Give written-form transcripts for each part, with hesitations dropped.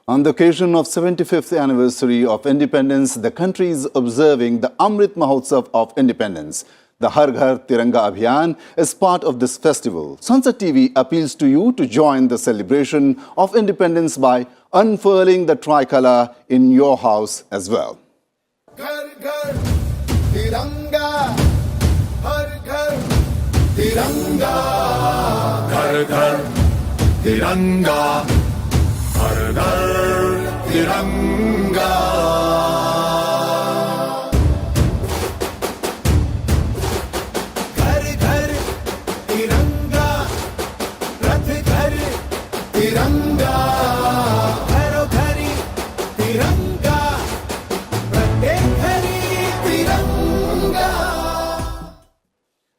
On the occasion of 75th anniversary of independence, the country is observing the Amrit Mahotsav of Independence. The Har Ghar Tiranga Abhiyan is part of this festival. Sansad TV appeals to you to join the celebration of independence by unfurling the tricolour in your house as well. Ghar Ghar Tiranga, Har Ghar Tiranga, Ghar Ghar Tiranga, Har Ghar Tiranga. Ghar Ghar Tiranga, Rath Ghar Tiranga, Gharo Ghari Tiranga, Pratyek Ghari Tiranga.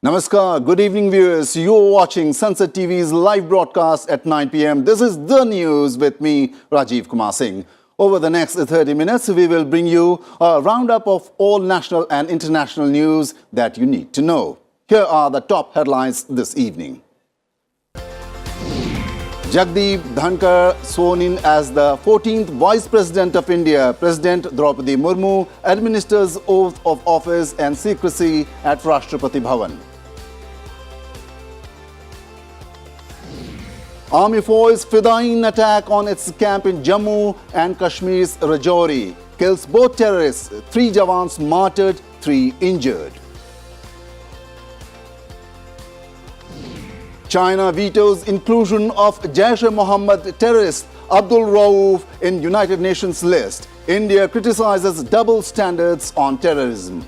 Namaskar, good evening viewers. You're watching Sansad TV's live broadcast at 9 p.m. This is The News with me, Rajiv Kumar Singh. Over the next 30 minutes, we will bring you a roundup of all national and international news that you need to know. Here are the top headlines this evening. Jagdeep Dhankar sworn in as the 14th Vice President of India. President Draupadi Murmu administers oath of office and secrecy at Rashtrapati Bhavan. Army foils Fedayeen attack on its camp in Jammu and Kashmir's Rajouri. Kills both terrorists, 3 Jawans martyred, 3 injured. China vetoes inclusion of Jaish-e-Mohammed terrorist Abdul Rauf in United Nations list. India criticizes double standards on terrorism.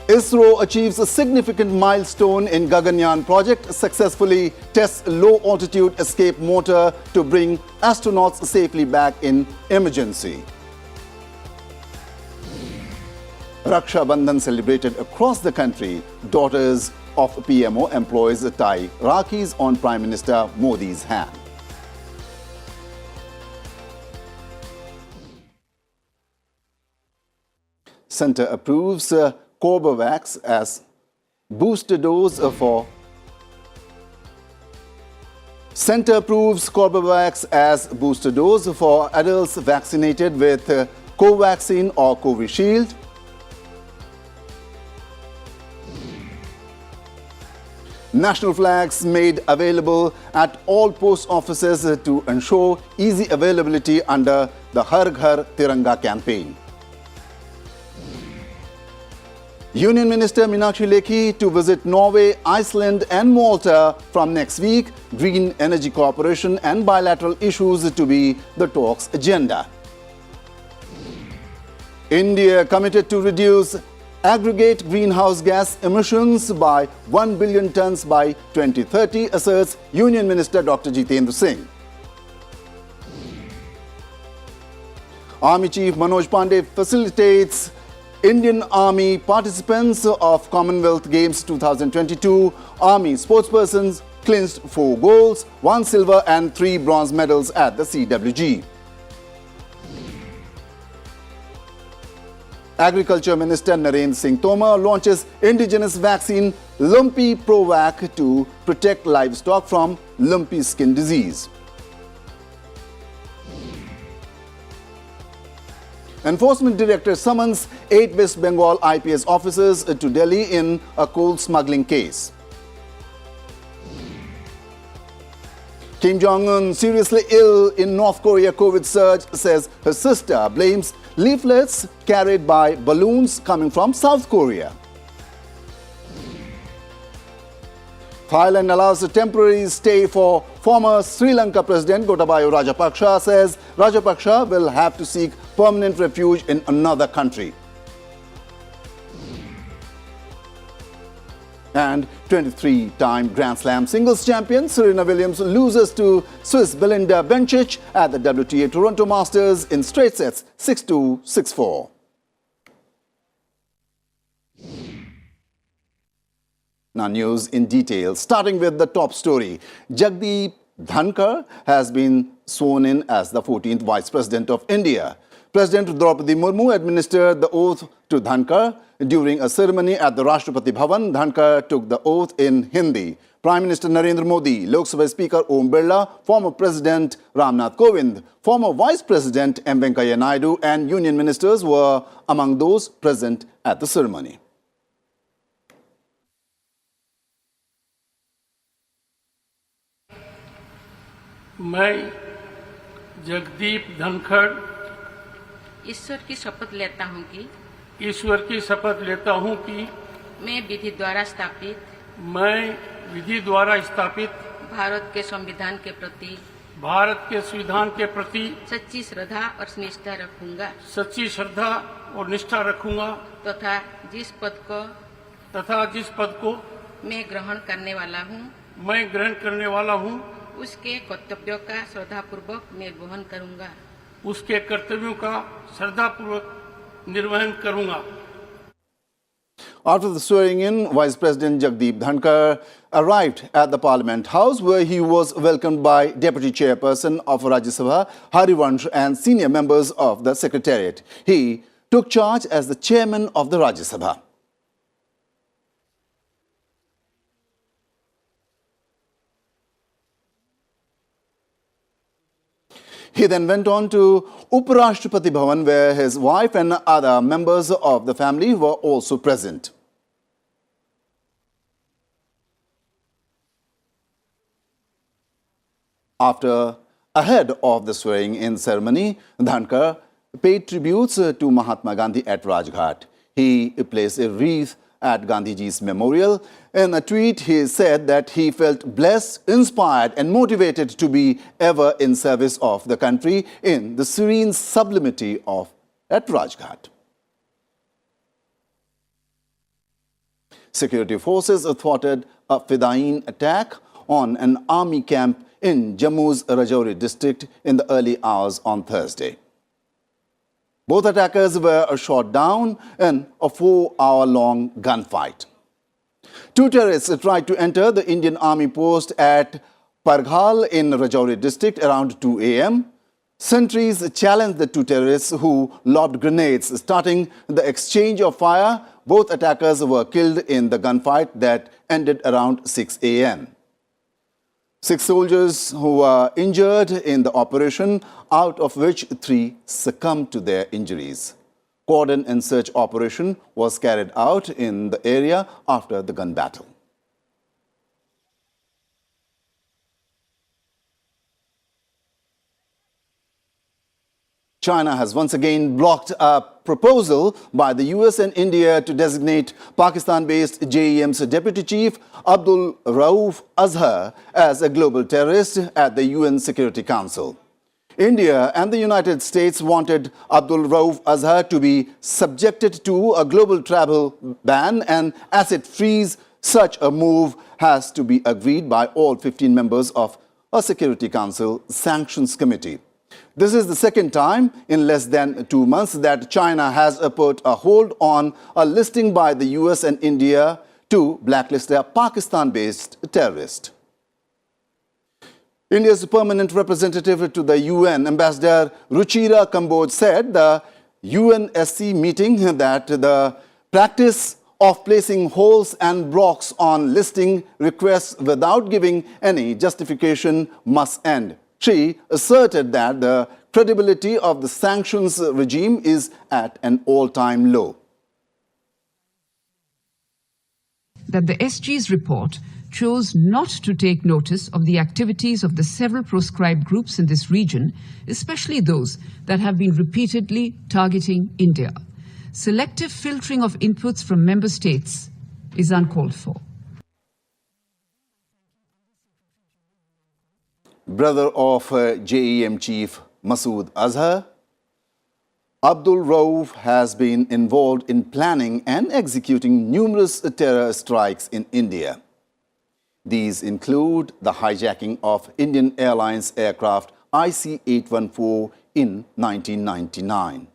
ISRO achieves a significant milestone in Gaganyaan project, successfully tests low-altitude escape motor to bring astronauts safely back in emergency. Raksha Bandhan celebrated across the country. Daughters of PMO employees tie Rakhis on Prime Minister Modi's hand. Centre approves Corbevax as booster dose for Centre approves Corbevax as booster dose for adults vaccinated with Covaxin or Covishield. National flags made available at all post offices to ensure easy availability under the Har Ghar Tiranga campaign. Union Minister Meenakshi Lekhi to visit Norway, Iceland and Malta from next week. Green Energy Cooperation and bilateral issues to be the talks' agenda. India committed to reduce aggregate greenhouse gas emissions by 1 billion tons by 2030, asserts Union Minister Dr. Jitendra Singh. Army Chief Manoj Pandey facilitates Indian Army participants of Commonwealth Games 2022. Army sportspersons clinched 4 golds, 1 silver and 3 bronze medals at the CWG. Agriculture Minister Narendra Singh Tomar launches indigenous vaccine Lumpy Provac to protect livestock from lumpy skin disease. Enforcement Director summons 8 West Bengal IPS officers to Delhi in a coal smuggling case. Kim Jong-un seriously ill in North Korea COVID surge, says her sister blames leaflets carried by balloons coming from South Korea. Thailand allows a temporary stay for former Sri Lanka President Gotabaya Rajapaksa, says Rajapaksa will have to seek permanent refuge in another country. And 23-time Grand Slam singles champion Serena Williams loses to Swiss Belinda Bencic at the WTA Toronto Masters in straight sets 6-2, 6-4. Now news in detail, starting with the top story. Jagdeep Dhankar has been sworn in as the 14th Vice President of India. President Draupadi Murmu administered the oath to Dhankar. During a ceremony at the Rashtrapati Bhavan, Dhankar took the oath in Hindi. Prime Minister Narendra Modi, Lok Sabha Speaker Om Birla, former President Ramnath Kovind, former Vice President M. Venkaiah Naidu and Union Ministers were among those present at the ceremony. मैं जगदीप धनखड़ ईश्वर की शपथ लेता हूँ कि ईश्वर की शपथ लेता हूँ कि मैं विधि द्वारा स्थापित भारत के संविधान के प्रति सच्ची श्रद्धा और निष्ठा रखूंगा सच्ची श्रद्धा और निष्ठा रखूंगा तथा जिस पद को मैं ग्रहण करने वाला हूँ उसके कर्तव्यों का श्रद्धापूर्वक निर्वहन करूंगा उसके कर्तव्यों का श्रद्धापूर्वक निर्वहन करूंगा. After the swearing-in, Vice President Jagdeep Dhankar arrived at the Parliament House, where he was welcomed by Deputy Chairperson of Rajya Sabha, Harivansh, and senior members of the Secretariat. He took charge as the Chairman of the Rajya Sabha. He then went on to Uparashtrapati Bhavan, where his wife and other members of the family were also present. Ahead of the swearing-in ceremony, Dhankar paid tributes to Mahatma Gandhi at Rajghat. He placed a wreath at Gandhiji's memorial. In a tweet, he said that he felt blessed, inspired and motivated to be ever in service of the country in the serene sublimity at Rajghat. Security forces thwarted a Fedayeen attack on an army camp in Jammu's Rajouri district in the early hours on Thursday. Both attackers were shot down in a 4-hour-long gunfight. Two terrorists tried to enter the Indian Army post at Parghal in Rajouri district around 2 a.m. Sentries challenged the two terrorists who lobbed grenades, starting the exchange of fire. Both attackers were killed in the gunfight that ended around 6 a.m. 6 soldiers who were injured in the operation, out of which 3 succumbed to their injuries. Cordon and search operation was carried out in the area after the gun battle. China has once again blocked a proposal by the US and India to designate Pakistan-based JEM's deputy chief Abdul Rauf Azhar as a global terrorist at the UN Security Council. India and the United States wanted Abdul Rauf Azhar to be subjected to a global travel ban and asset freeze. Such a move has to be agreed by all 15 members of a Security Council Sanctions Committee. This is the second time in less than 2 months that China has put a hold on a listing by the US and India to blacklist a Pakistan-based terrorist. India's permanent representative to the UN, Ambassador Ruchira Kamboj, said the UNSC meeting that the practice of placing holes and blocks on listing requests without giving any justification must end. She asserted that the credibility of the sanctions regime is at an all-time low. That the SG's report chose not to take notice of the activities of the several proscribed groups in this region, especially those that have been repeatedly targeting India. Selective filtering of inputs from member states is uncalled for. Brother of JEM chief Masood Azhar, Abdul Rauf has been involved in planning and executing numerous terror strikes in India. These include the hijacking of Indian Airlines aircraft IC-814 in 1999,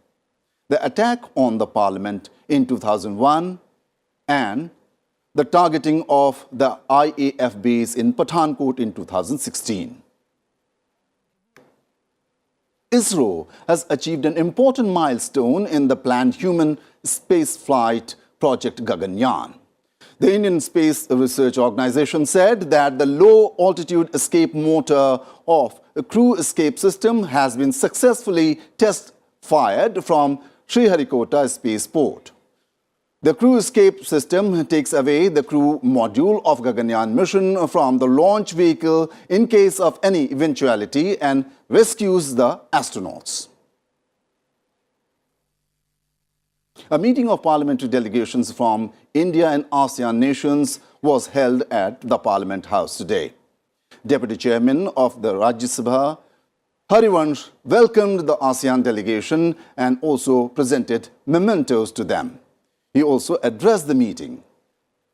the attack on the Parliament in 2001, and the targeting of the IAF base in Pathankot in 2016. ISRO has achieved an important milestone in the planned human space flight project Gaganyaan. The Indian Space Research Organization said that the low-altitude escape motor of a crew escape system has been successfully test-fired from Sriharikota spaceport. The crew escape system takes away the crew module of Gaganyaan mission from the launch vehicle in case of any eventuality and rescues the astronauts. A meeting of parliamentary delegations from India and ASEAN nations was held at the Parliament House today. Deputy Chairman of the Rajya Sabha, Harivansh, welcomed the ASEAN delegation and also presented mementos to them. He also addressed the meeting.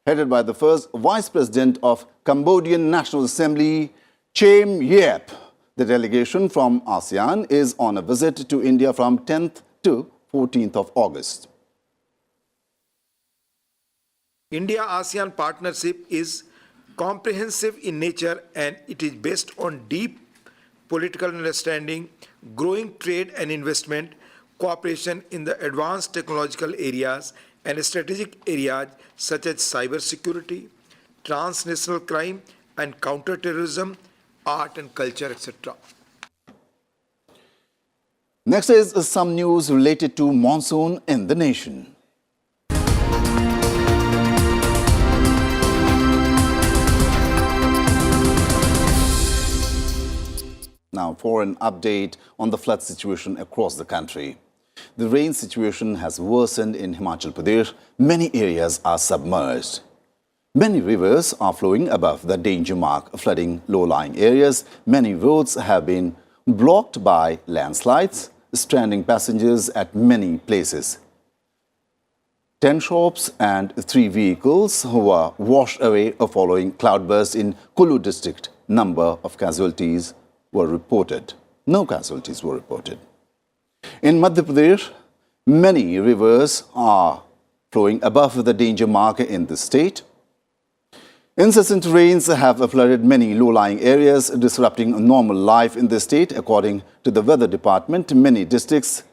Headed by the first Vice President of Cambodian National Assembly, Cham Yep, the delegation from ASEAN is on a visit to India from 10th to 14th of August. India-ASEAN partnership is comprehensive in nature and it is based on deep political understanding, growing trade and investment, cooperation in the advanced technological areas and strategic areas such as cybersecurity, transnational crime and counterterrorism, art and culture, etc. Next is some news related to monsoon in the nation. Now for an update on the flood situation across the country. The rain situation has worsened in Himachal Pradesh. Many areas are submerged. Many rivers are flowing above the danger mark, flooding low-lying areas. Many roads have been blocked by landslides, stranding passengers at many places. 10 shops and 3 vehicles were washed away following cloudburst in Kullu district. Number of casualties were reported. No casualties were reported. In Madhya Pradesh, many rivers are flowing above the danger mark in the state. Incessant rains have flooded many low-lying areas, disrupting normal life in the state. According to the weather department, many districts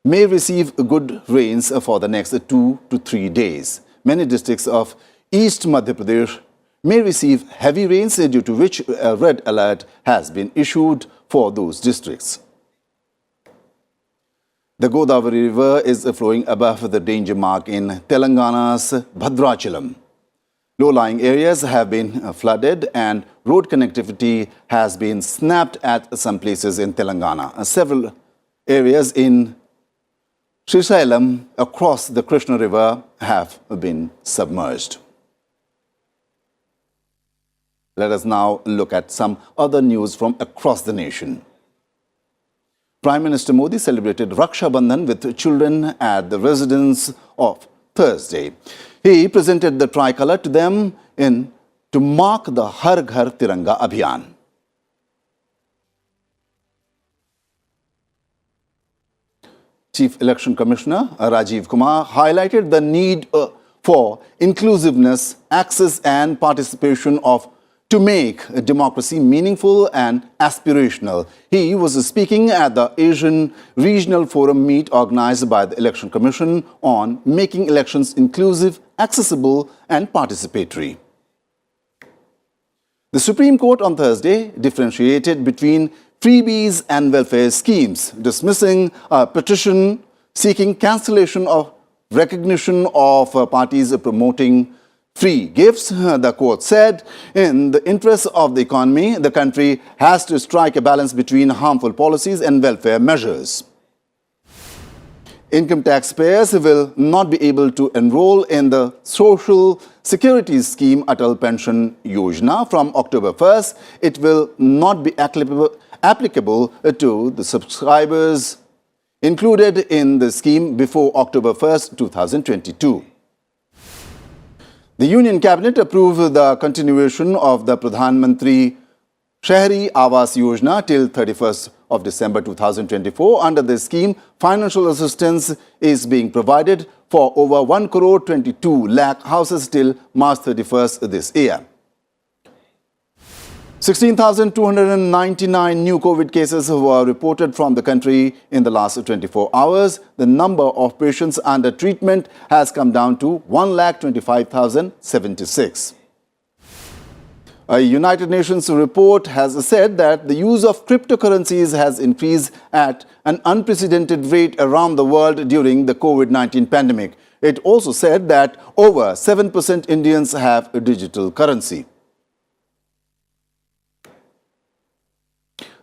may receive good rains for the next 2 to 3 days. Many districts of East Madhya Pradesh may receive heavy rains, due to which a red alert has been issued for those districts. The Godavari River is flowing above the danger mark in Telangana's Bhadrachalam. Low-lying areas have been flooded and road connectivity has been snapped at some places in Telangana. Several areas in Srisailam across the Krishna River have been submerged. Let us now look at some other news from across the nation. Prime Minister Modi celebrated Raksha Bandhan with children at the residence of Thursday. He presented the tricolour to them to mark the Har Ghar Tiranga Abhiyan. Chief Election Commissioner Rajiv Kumar highlighted the need for inclusiveness, access and participation to make democracy meaningful and aspirational. He was speaking at the Asian Regional Forum meet organized by the Election Commission on making elections inclusive, accessible and participatory. The Supreme Court on Thursday differentiated between freebies and welfare schemes, dismissing a petition seeking cancellation of recognition of parties promoting free gifts. The court said, in the interest of the economy, the country has to strike a balance between harmful policies and welfare measures. Income taxpayers will not be able to enroll in the Social Security Scheme Atal Pension Yojana from October 1st. It will not be applicable to the subscribers included in the scheme before October 1st, 2022. The Union Cabinet approved the continuation of the Pradhanmantri Shahri Awas Yojana till 31st of December 2024. Under this scheme, financial assistance is being provided for over 1 crore 22 lakh houses till March 31st this year. 16,299 new COVID cases were reported from the country in the last 24 hours. The number of patients under treatment has come down to 1,25,076. A United Nations report has said that the use of cryptocurrencies has increased at an unprecedented rate around the world during the COVID-19 pandemic. It also said that over 7% Indians have a digital currency.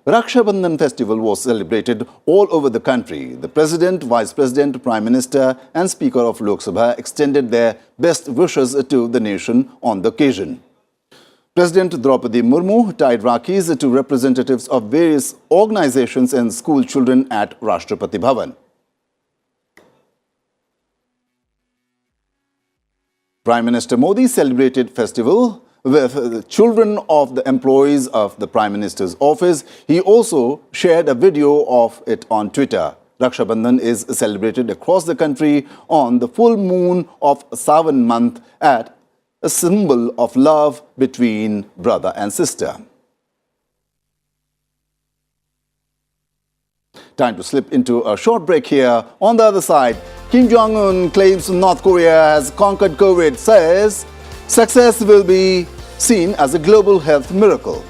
Raksha Bandhan festival was celebrated all over the country. The President, Vice President, Prime Minister and Speaker of Lok Sabha extended their best wishes to the nation on the occasion. President Draupadi Murmu tied Rakis to representatives of various organizations and school children at Rashtrapati Bhavan. Prime Minister Modi celebrated festival with the children of the employees of the Prime Minister's office. He also shared a video of it on Twitter. Raksha Bandhan is celebrated across the country on the full moon of Sawan month as a symbol of love between brother and sister. Time to slip into a short break here. On the other side, Kim Jong-un claims North Korea has conquered COVID, says success will be seen as a global health miracle.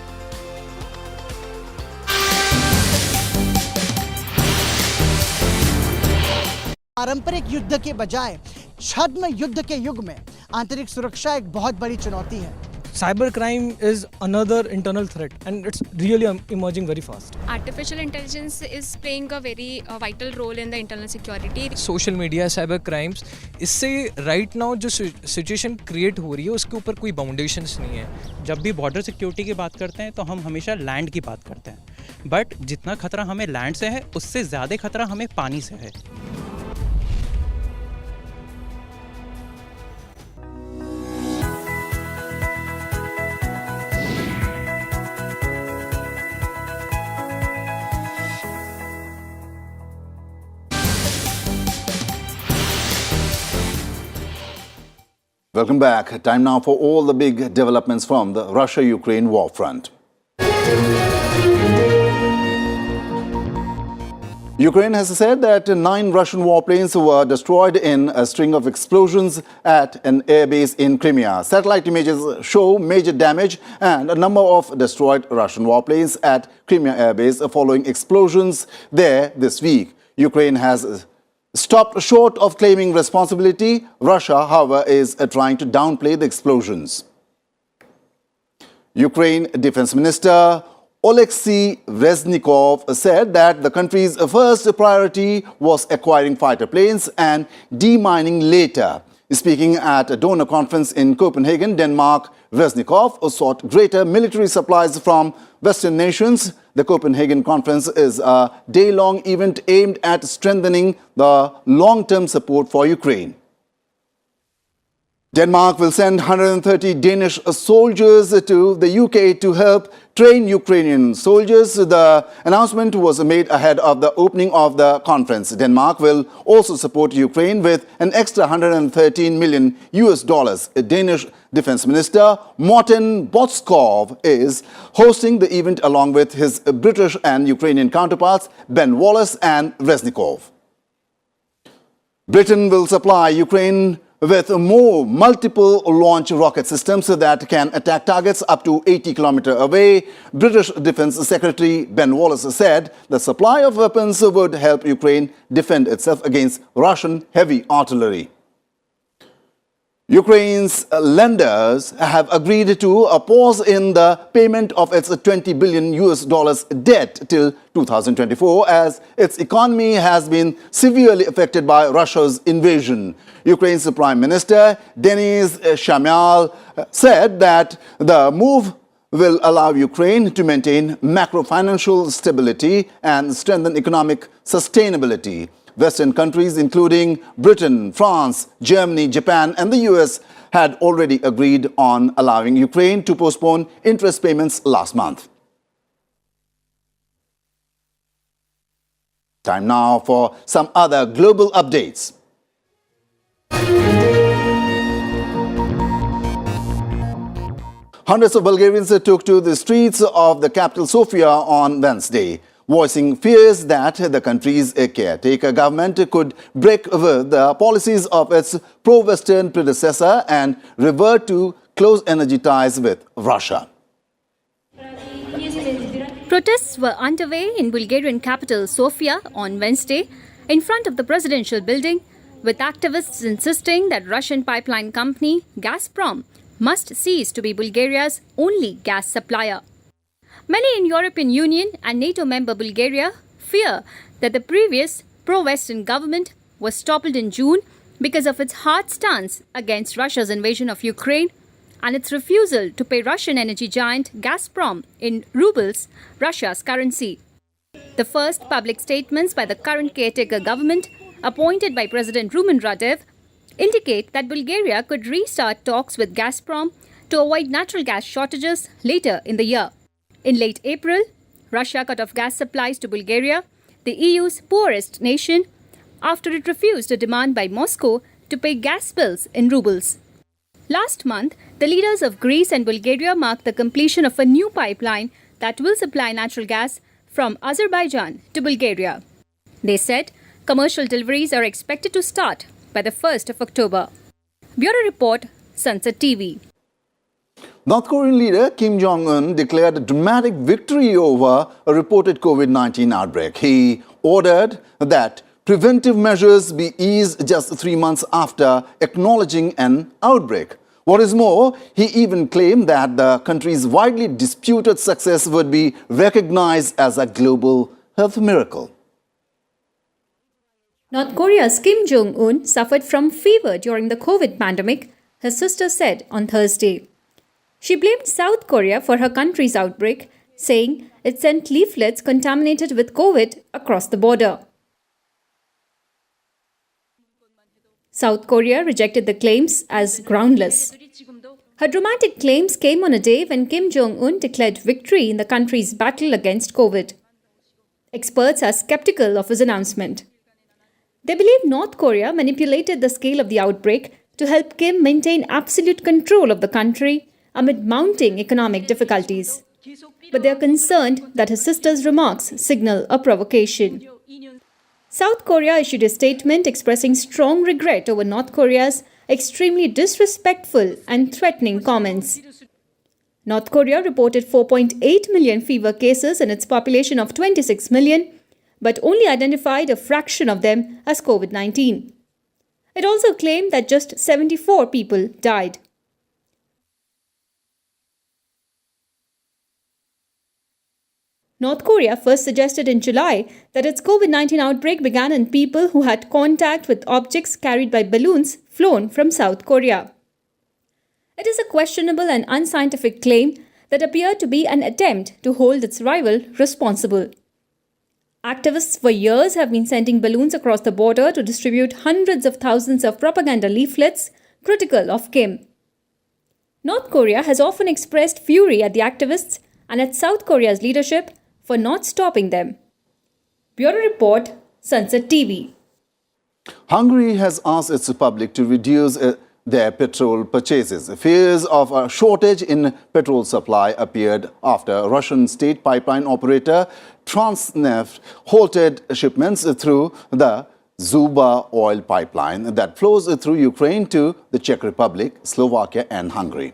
पारंपरिक युद्ध के बजाय छद्म युद्ध के युग में आंतरिक सुरक्षा एक बहुत बड़ी चुनौती है. Cyber crime is another internal threat and it's really emerging very fast. Artificial intelligence is playing a very vital role in the internal security. Social media, cyber crimes, इससे right now जो situation create हो रही है उसके ऊपर कोई बाउंडेशंस नहीं है. जब भी बॉर्डर सिक्योरिटी की बात करते हैं तो हम हमेशा लैंड की बात करते हैं. बट जितना खतरा हमें लैंड से है उससे ज़्यादा खतरा हमें पानी से है. Welcome back. Time now for all the big developments from the Russia-Ukraine war front. Ukraine has said that 9 Russian warplanes were destroyed in a string of explosions at an airbase in Crimea. Satellite images show major damage and a number of destroyed Russian warplanes at Crimea airbase following explosions there this week. Ukraine has stopped short of claiming responsibility. Russia, however, is trying to downplay the explosions. Ukraine Defense Minister Oleksiy Reznikov said that the country's first priority was acquiring fighter planes and demining later. Speaking at a donor conference in Copenhagen, Denmark, Reznikov sought greater military supplies from Western nations. The Copenhagen conference is a day-long event aimed at strengthening the long-term support for Ukraine. Denmark will send 130 Danish soldiers to the UK to help train Ukrainian soldiers. The announcement was made ahead of the opening of the conference. Denmark will also support Ukraine with an extra $113 million. Danish Defense Minister Morten Botskov is hosting the event along with his British and Ukrainian counterparts Ben Wallace and Reznikov. Britain will supply Ukraine with more multiple launch rocket systems that can attack targets up to 80 kilometers away. British Defense Secretary Ben Wallace said the supply of weapons would help Ukraine defend itself against Russian heavy artillery. Ukraine's lenders have agreed to a pause in the payment of its $20 billion debt till 2024 as its economy has been severely affected by Russia's invasion. Ukraine's Prime Minister Denis Shmyhal said that the move will allow Ukraine to maintain macro-financial stability and strengthen economic sustainability. Western countries, including Britain, France, Germany, Japan and the US, had already agreed on allowing Ukraine to postpone interest payments last month. Time now for some other global updates. Hundreds of Bulgarians took to the streets of the capital Sofia on Wednesday, voicing fears that the country's caretaker government could break with the policies of its pro-Western predecessor and revert to close energy ties with Russia. Protests were underway in Bulgarian capital Sofia on Wednesday in front of the presidential building, with activists insisting that Russian pipeline company Gazprom must cease to be Bulgaria's only gas supplier. Many in European Union and NATO member Bulgaria fear that the previous pro-Western government was toppled in June because of its hard stance against Russia's invasion of Ukraine and its refusal to pay Russian energy giant Gazprom in rubles, Russia's currency. The first public statements by the current caretaker government, appointed by President Rajiv, indicate that Bulgaria could restart talks with Gazprom to avoid natural gas shortages later in the year. In late April, Russia cut off gas supplies to Bulgaria, the EU's poorest nation, after it refused a demand by Moscow to pay gas bills in rubles. Last month, the leaders of Greece and Bulgaria marked the completion of a new pipeline that will supply natural gas from Azerbaijan to Bulgaria. They said commercial deliveries are expected to start by the 1st of October. Bureau Report, Sansad TV. North Korean leader Kim Jong-un declared a dramatic victory over a reported COVID-19 outbreak. He ordered that preventive measures be eased just 3 months after acknowledging an outbreak. What is more, he even claimed that the country's widely disputed success would be recognized as a global health miracle. North Korea's Kim Jong-un suffered from fever during the COVID pandemic, his sister said on Thursday. She blamed South Korea for her country's outbreak, saying it sent leaflets contaminated with COVID across the border. South Korea rejected the claims as groundless. Her dramatic claims came on a day when Kim Jong-un declared victory in the country's battle against COVID. Experts are skeptical of his announcement. They believe North Korea manipulated the scale of the outbreak to help Kim maintain absolute control of the country amid mounting economic difficulties. But they are concerned that his sister's remarks signal a provocation. South Korea issued a statement expressing strong regret over North Korea's extremely disrespectful and threatening comments. North Korea reported 4.8 million fever cases in its population of 26 million, but only identified a fraction of them as COVID-19. It also claimed that just 74 people died. North Korea first suggested in July that its COVID-19 outbreak began in people who had contact with objects carried by balloons flown from South Korea. It is a questionable and unscientific claim that appeared to be an attempt to hold its rival responsible. Activists for years have been sending balloons across the border to distribute hundreds of thousands of propaganda leaflets critical of Kim. North Korea has often expressed fury at the activists and at South Korea's leadership for not stopping them. Bureau Report, Sansad TV. Hungary has asked its public to reduce their petrol purchases. Fears of a shortage in petrol supply appeared after Russian state pipeline operator Transneft halted shipments through the Zuba oil pipeline that flows through Ukraine to the Czech Republic, Slovakia and Hungary.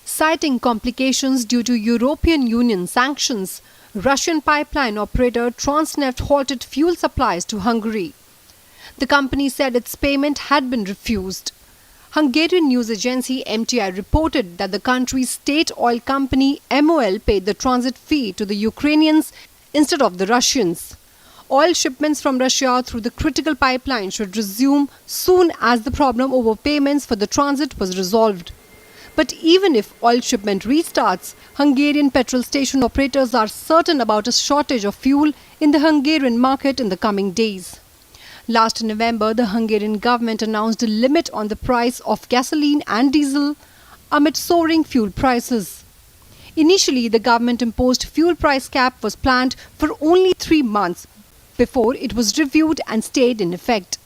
Citing complications due to European Union sanctions, Russian pipeline operator Transneft halted fuel supplies to Hungary. The company said its payment had been refused. Hungarian news agency MTI reported that the country's state oil company MOL paid the transit fee to the Ukrainians instead of the Russians. Oil shipments from Russia through the critical pipeline should resume soon as the problem over payments for the transit was resolved. But even if oil shipment restarts, Hungarian petrol station operators are certain about a shortage of fuel in the Hungarian market in the coming days. Last November, the Hungarian government announced a limit on the price of gasoline and diesel amid soaring fuel prices. Initially, the government-imposed fuel price cap was planned for only 3 months before it was reviewed and stayed in effect.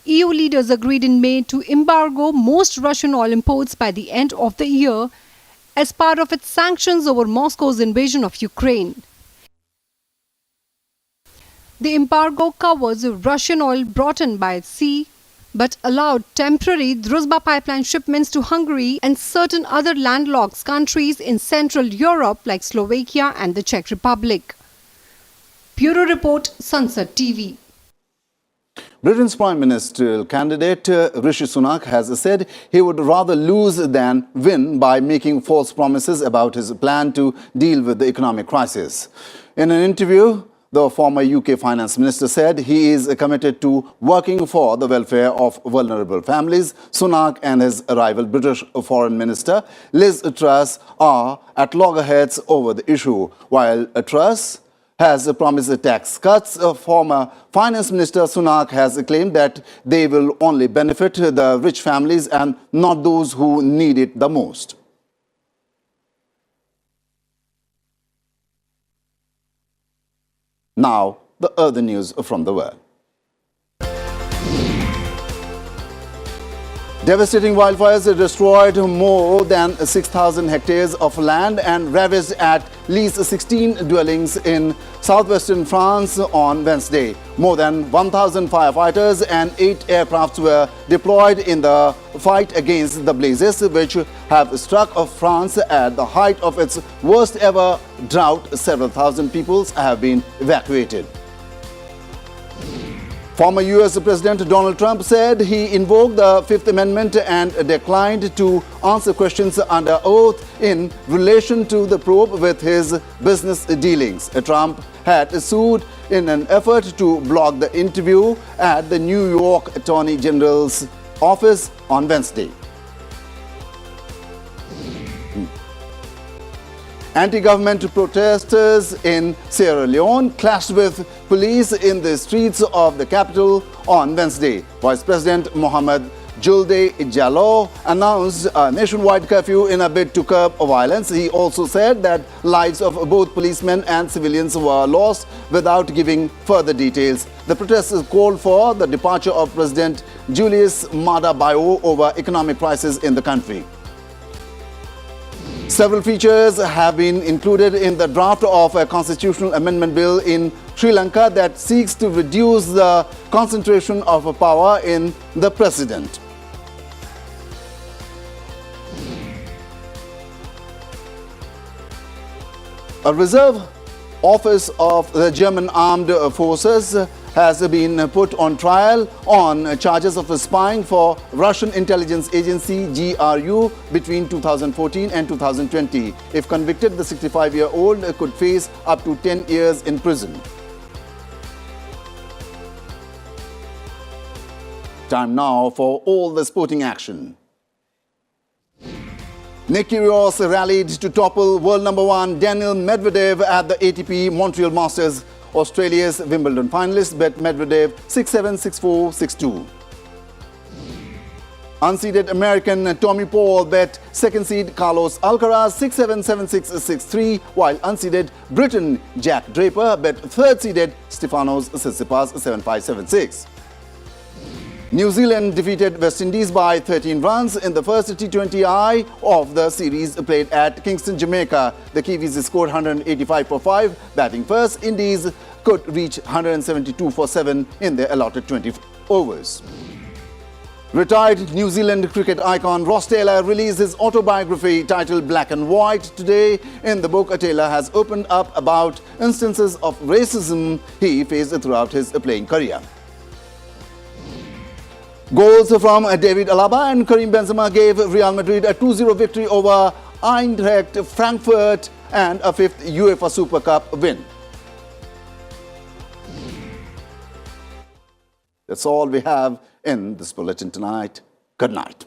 EU leaders agreed in May to embargo most Russian oil imports by the end of the year as part of its sanctions over Moscow's invasion of Ukraine. The embargo covers Russian oil brought in by sea, but allowed temporary Druzhba pipeline shipments to Hungary and certain other landlocked countries in Central Europe like Slovakia and the Czech Republic. Bureau Report, Sansad TV. Britain's Prime Ministerial candidate Rishi Sunak has said he would rather lose than win by making false promises about his plan to deal with the economic crisis. In an interview, the former UK Finance Minister said he is committed to working for the welfare of vulnerable families. Sunak and his rival British Foreign Minister Liz Truss are at loggerheads over the issue. While Truss has promised tax cuts, former Finance Minister Sunak has claimed that they will only benefit the rich families and not those who need it the most. Now, the other news from the world. Devastating wildfires destroyed more than 6,000 hectares of land and ravaged at least 16 dwellings in southwestern France on Wednesday. More than 1,000 firefighters and 8 aircrafts were deployed in the fight against the blazes, which have struck France at the height of its worst ever drought. Several thousand people have been evacuated. Former US President Donald Trump said he invoked the Fifth Amendment and declined to answer questions under oath in relation to the probe with his business dealings. Trump had sued in an effort to block the interview at the New York Attorney General's office on Wednesday. Anti-government protesters in Sierra Leone clashed with police in the streets of the capital on Wednesday. Vice President Mohamed Julde Jallow announced a nationwide curfew in a bid to curb violence. He also said that lives of both policemen and civilians were lost without giving further details. The protesters called for the departure of President Julius Maada Bio over economic crisis in the country. Several features have been included in the draft of a constitutional amendment bill in Sri Lanka that seeks to reduce the concentration of power in the president. A reserve office of the German Armed Forces has been put on trial on charges of spying for Russian intelligence agency GRU between 2014 and 2020. If convicted, the 65-year-old could face up to 10 years in prison. Time now for all the sporting action. Nick Kyrgios rallied to topple world number 1 Daniil Medvedev at the ATP Montreal Masters. Australia's Wimbledon finalist bet Medvedev 6-7, 6-4, 6-2. Unseeded American Tommy Paul bet second seed Carlos Alcaraz 6-7, 7-6, 6-3, while unseeded Briton Jack Draper bet third seeded Stefanos Tsitsipas 7-5, 7-6. New Zealand defeated West Indies by 13 runs in the first T20I of the series played at Kingston, Jamaica. The Kiwis scored 185 for 5. Batting first, Indies could reach 172 for 7 in their allotted 20 overs. Retired New Zealand cricket icon Ross Taylor released his autobiography titled Black and White today. In the book, Taylor has opened up about instances of racism he faced throughout his playing career. Goals from David Alaba and Karim Benzema gave Real Madrid a 2-0 victory over Eintracht Frankfurt and a 5th UEFA Super Cup win. That's all we have in this bulletin tonight. Good night.